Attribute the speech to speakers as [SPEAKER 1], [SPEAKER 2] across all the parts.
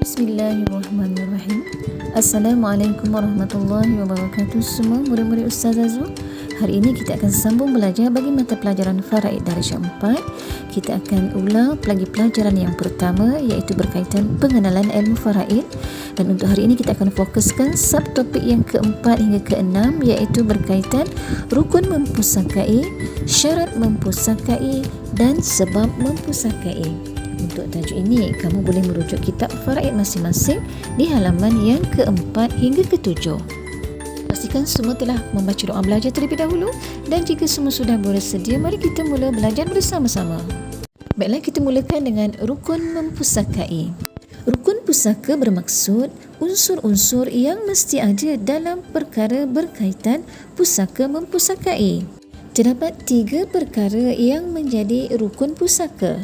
[SPEAKER 1] Bismillahirrahmanirrahim. Assalamualaikum warahmatullahi wabarakatuh semua murid-murid Ustaz Azul. Hari ini kita akan sambung belajar bagi mata pelajaran Faraid Darjah 4. Kita akan ulang lagi pelajaran yang pertama, iaitu berkaitan pengenalan ilmu faraid. Dan untuk hari ini kita akan fokuskan subtopik yang keempat hingga keenam, iaitu berkaitan rukun mempusakai, syarat mempusakai dan sebab mempusakai. Untuk tajuk ini, kamu boleh merujuk kitab faraid masing-masing di halaman yang keempat hingga ketujuh. Pastikan semua telah membaca doa belajar terlebih dahulu, dan jika semua sudah bersedia, mari kita mula belajar bersama-sama. Baiklah, kita mulakan dengan rukun mempusakai. Rukun pusaka bermaksud unsur-unsur yang mesti ada dalam perkara berkaitan pusaka mempusakai. Terdapat 3 perkara yang menjadi rukun pusaka.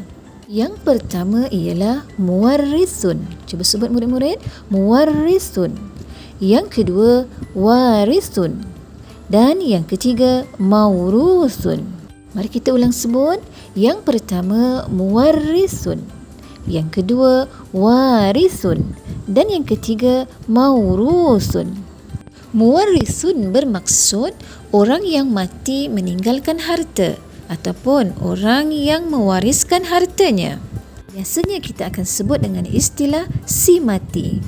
[SPEAKER 1] Yang pertama ialah muwarrithun. Cuba sebut murid-murid, muwarrithun. Yang kedua, warithun. Dan yang ketiga, mauruthun. Mari kita ulang sebut. Yang pertama, muwarrithun. Yang kedua, warithun. Dan yang ketiga, mauruthun. Muwarrithun bermaksud orang yang mati meninggalkan harta ataupun orang yang mewariskan hartanya. Biasanya kita akan sebut dengan istilah si mati.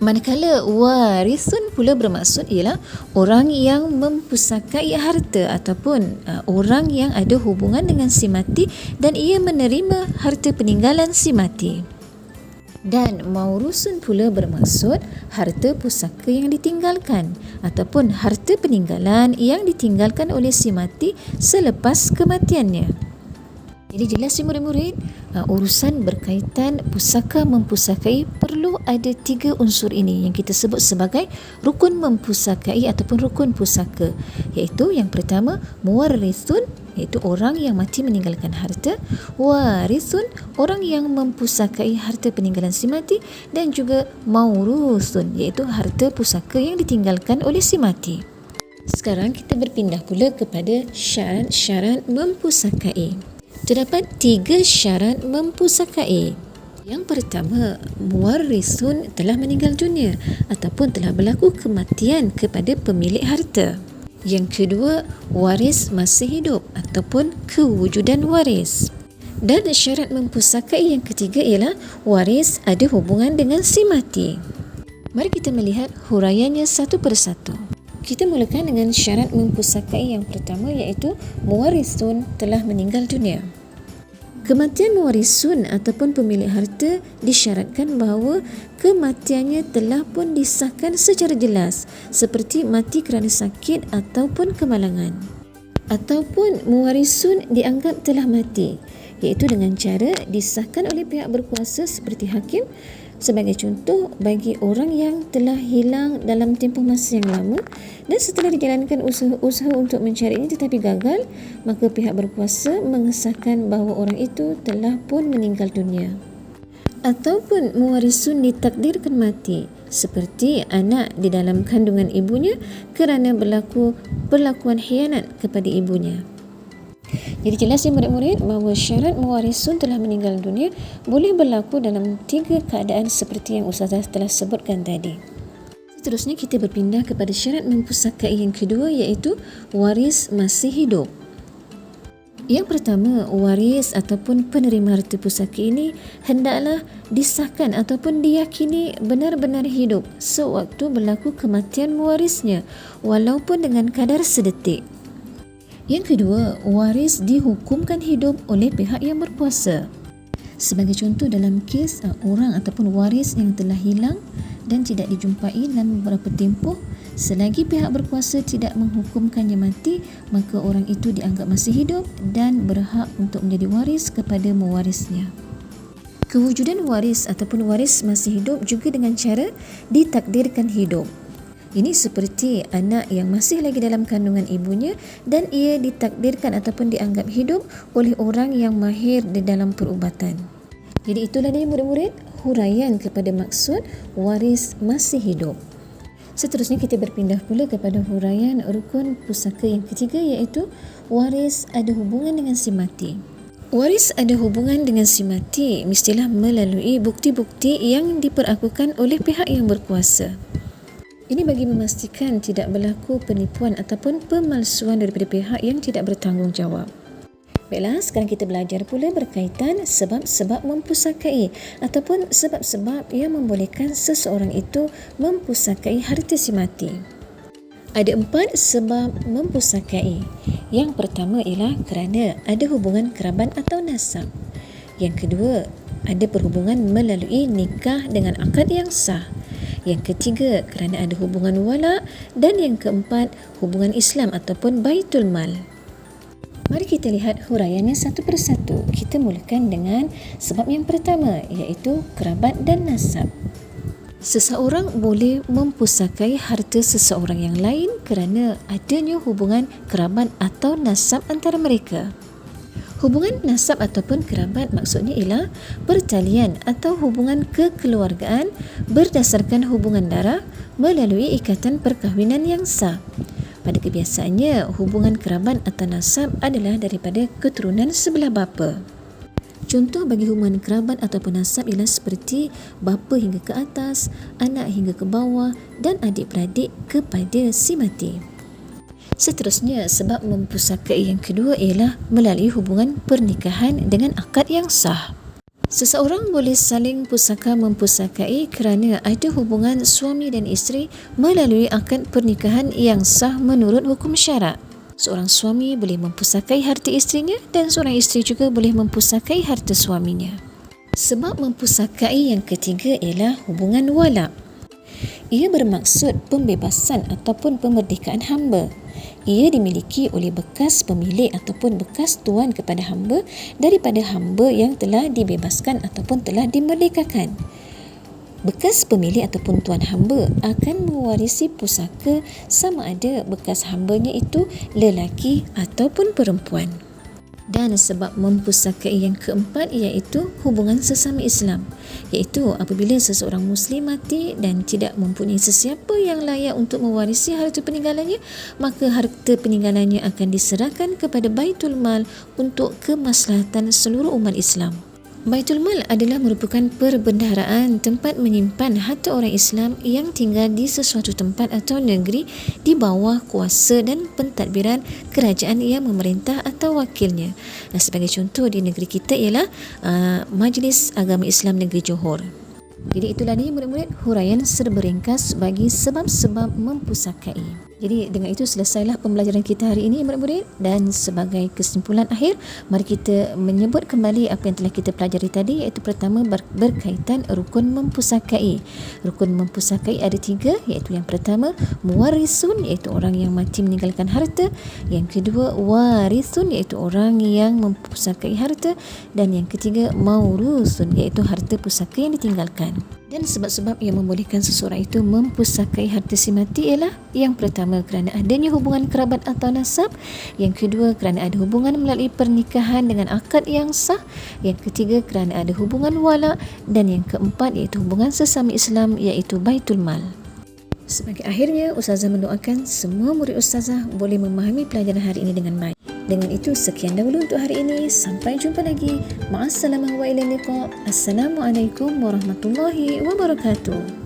[SPEAKER 1] Manakala warithun pula bermaksud ialah orang yang mempusakai harta ataupun orang yang ada hubungan dengan si mati dan ia menerima harta peninggalan si mati. Dan maurusun pula bermaksud harta pusaka yang ditinggalkan ataupun harta peninggalan yang ditinggalkan oleh si mati selepas kematiannya. Jadi jelas ya murid-murid, urusan berkaitan pusaka mempusakai perlu ada 3 unsur ini yang kita sebut sebagai rukun mempusakai ataupun rukun pusaka, iaitu yang pertama muwarrithun, iaitu orang yang mati meninggalkan harta, warithun, orang yang mempusakai harta peninggalan si mati, dan juga mauruthun, iaitu harta pusaka yang ditinggalkan oleh si mati. Sekarang kita berpindah pula kepada syarat-syarat mempusakai. Terdapat 3 syarat mempusakai. Yang pertama, muwarrithun telah meninggal dunia ataupun telah berlaku kematian kepada pemilik harta. Yang kedua, waris masih hidup ataupun kewujudan waris. Dan syarat mempusakai yang ketiga ialah waris ada hubungan dengan si mati. Mari kita melihat huraiannya satu persatu. Kita mulakan dengan syarat mempusakai yang pertama, iaitu muwarithun telah meninggal dunia. Kematian muwarisun ataupun pemilik harta disyaratkan bahawa kematiannya telah pun disahkan secara jelas, seperti mati kerana sakit ataupun kemalangan. Ataupun muwarisun dianggap telah mati, iaitu dengan cara disahkan oleh pihak berkuasa seperti hakim. Sebagai contoh, bagi orang yang telah hilang dalam tempoh masa yang lama dan setelah dijalankan usaha untuk mencarinya tetapi gagal, maka pihak berkuasa mengesahkan bahawa orang itu telah pun meninggal dunia. Ataupun muwarisun ditakdirkan mati, seperti anak di dalam kandungan ibunya kerana berlaku perlakuan khianat kepada ibunya. Jadi jelas ya murid-murid bahawa syarat muwarisun telah meninggal dunia boleh berlaku dalam 3 keadaan seperti yang Ustazah telah sebutkan tadi. Seterusnya kita berpindah kepada syarat mempusakai yang kedua, iaitu waris masih hidup. Yang pertama, waris ataupun penerima harta pusaka ini hendaklah disahkan ataupun diyakini benar-benar hidup sewaktu berlaku kematian mewarisnya walaupun dengan kadar sedetik. Yang kedua, waris dihukumkan hidup oleh pihak yang berkuasa. Sebagai contoh, dalam kes orang ataupun waris yang telah hilang dan tidak dijumpai dalam beberapa tempoh, selagi pihak berkuasa tidak menghukumkannya mati, maka orang itu dianggap masih hidup dan berhak untuk menjadi waris kepada mewarisnya. Kewujudan waris ataupun waris masih hidup juga dengan cara ditakdirkan hidup. Ini seperti anak yang masih lagi dalam kandungan ibunya dan ia ditakdirkan ataupun dianggap hidup oleh orang yang mahir di dalam perubatan. Jadi itulah dia murid-murid huraian kepada maksud waris masih hidup. Seterusnya kita berpindah pula kepada huraian rukun pusaka yang ketiga, iaitu waris ada hubungan dengan si mati. Waris ada hubungan dengan si mati mestilah melalui bukti-bukti yang diperakukan oleh pihak yang berkuasa. Ini bagi memastikan tidak berlaku penipuan ataupun pemalsuan daripada pihak yang tidak bertanggungjawab. Baiklah, sekarang kita belajar pula berkaitan sebab-sebab mempusakai ataupun sebab-sebab yang membolehkan seseorang itu mempusakai harta si mati. Ada 4 sebab mempusakai. Yang pertama ialah kerana ada hubungan kerabat atau nasab. Yang kedua, ada perhubungan melalui nikah dengan akad yang sah. Yang ketiga, kerana ada hubungan wala. Dan yang keempat, hubungan Islam ataupun Baitul Mal. Mari kita lihat huraiannya satu persatu. Kita mulakan dengan sebab yang pertama, iaitu kerabat dan nasab. Seseorang boleh mempusakai harta seseorang yang lain kerana adanya hubungan kerabat atau nasab antara mereka. Hubungan nasab ataupun kerabat maksudnya ialah pertalian atau hubungan kekeluargaan berdasarkan hubungan darah melalui ikatan perkahwinan yang sah. Pada kebiasaannya, hubungan kerabat atau nasab adalah daripada keturunan sebelah bapa. Contoh bagi hubungan kerabat ataupun nasab ialah seperti bapa hingga ke atas, anak hingga ke bawah dan adik-beradik kepada si mati. Seterusnya, sebab mempusakai yang kedua ialah melalui hubungan pernikahan dengan akad yang sah. Seseorang boleh saling pusaka mempusakai kerana ada hubungan suami dan isteri melalui akad pernikahan yang sah menurut hukum syarak. Seorang suami boleh mempusakai harta isterinya dan seorang isteri juga boleh mempusakai harta suaminya. Sebab mempusakai yang ketiga ialah hubungan wala. Ia bermaksud pembebasan ataupun pemerdekaan hamba. Ia dimiliki oleh bekas pemilik ataupun bekas tuan kepada hamba daripada hamba yang telah dibebaskan ataupun telah dimerdekakan. Bekas pemilik ataupun tuan hamba akan mewarisi pusaka sama ada bekas hambanya itu lelaki ataupun perempuan. Dan sebab mempusakai yang keempat iaitu hubungan sesama Islam, iaitu apabila seseorang Muslim mati dan tidak mempunyai sesiapa yang layak untuk mewarisi harta peninggalannya, maka harta peninggalannya akan diserahkan kepada Baitul Mal untuk kemaslahatan seluruh umat Islam. Baitul Mal adalah merupakan perbendaharaan tempat menyimpan harta orang Islam yang tinggal di sesuatu tempat atau negeri di bawah kuasa dan pentadbiran kerajaan yang memerintah atau wakilnya. Sebagai contoh di negeri kita ialah Majlis Agama Islam Negeri Johor. Jadi itulah dia murid-murid huraian serba ringkas bagi sebab-sebab mempusakai. Jadi dengan itu selesailah pembelajaran kita hari ini murid-murid, dan sebagai kesimpulan akhir mari kita menyebut kembali apa yang telah kita pelajari tadi, iaitu pertama berkaitan rukun mempusakai. Rukun mempusakai ada 3, iaitu yang pertama muwarisun, iaitu orang yang mati meninggalkan harta. Yang kedua warisun, iaitu orang yang mempusakai harta. Dan yang ketiga maurusun, iaitu harta pusaka yang ditinggalkan. Dan sebab-sebab yang membolehkan seseorang itu mempusakai harta si mati ialah yang pertama kerana adanya hubungan kerabat atau nasab, yang kedua kerana ada hubungan melalui pernikahan dengan akad yang sah, yang ketiga kerana ada hubungan wala, dan yang keempat iaitu hubungan sesama Islam iaitu Baitul Mal. Sebagai akhirnya, Ustazah mendoakan semua murid Ustazah boleh memahami pelajaran hari ini dengan baik. Dengan itu, sekian dahulu untuk hari ini. Sampai jumpa lagi. Ma'assalamah wa ilal liqa. Assalamualaikum warahmatullahi wabarakatuh.